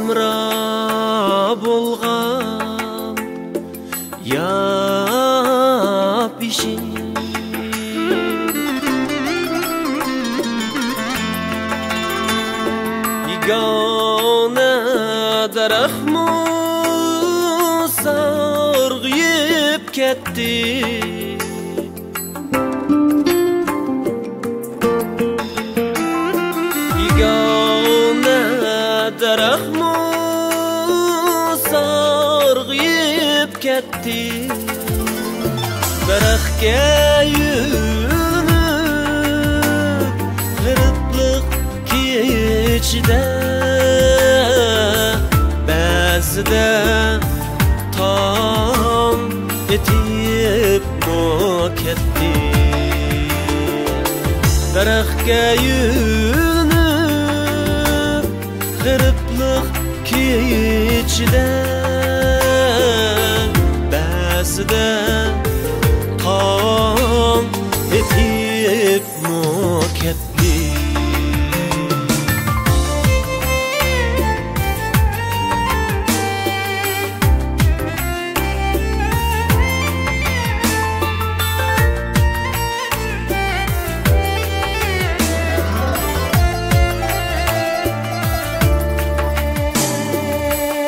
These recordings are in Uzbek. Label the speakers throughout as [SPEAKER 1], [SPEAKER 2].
[SPEAKER 1] hamroh bo'lgan yap-ishing yagona daraxtmu sarg'ayib ketdi yagona daraxtmu sarg'ayib ketdi daraxtga yunib g'iriblik kechida ba'zida tong etib ketdi daraxtga yunib g'iriblik kechida ba'zida tong etib ketdi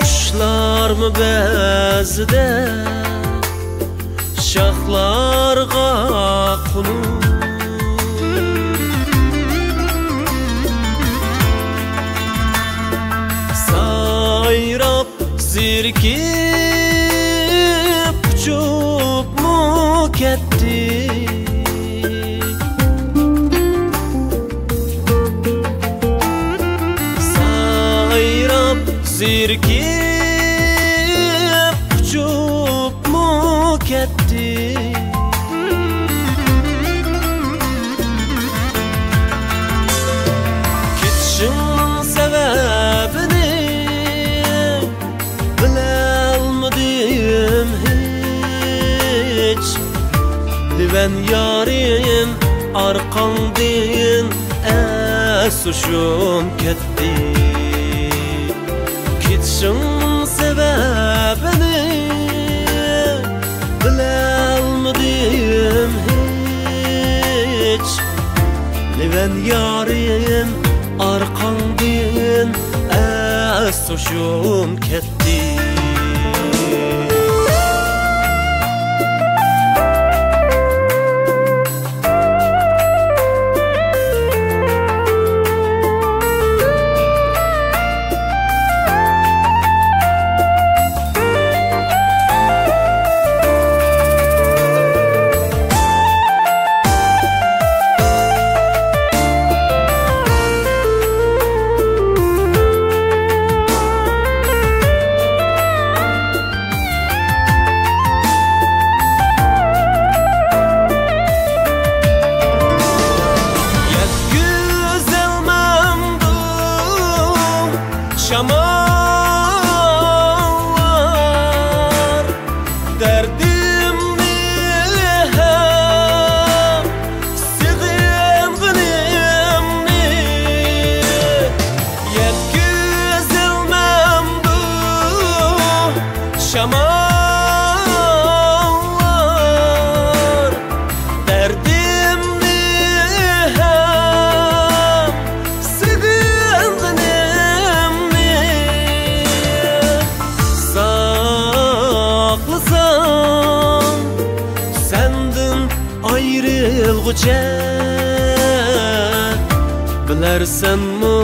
[SPEAKER 1] Qushlarmi ba'zida shoxlarga qo'nib sayrab zerikib uchibmi ketdi sayrab zerikib uchibmi ketdi ketishimning sababini bilolmadim hech livan yorim orqangdan ashushim ketdi ketishimning sababini bilolmadim hech livan yorim orqangdan ashushim ketdi şamar derdimni hem sig'inganimni yetkazilmam bu şamar derdimni hem sig'inganimni saqlasam sendin ayrılguca bilersenmi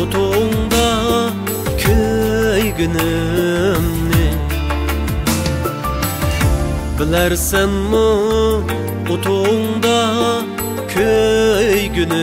[SPEAKER 1] o'tongda kuygunimni bilersenmi o'tongda kuygunimni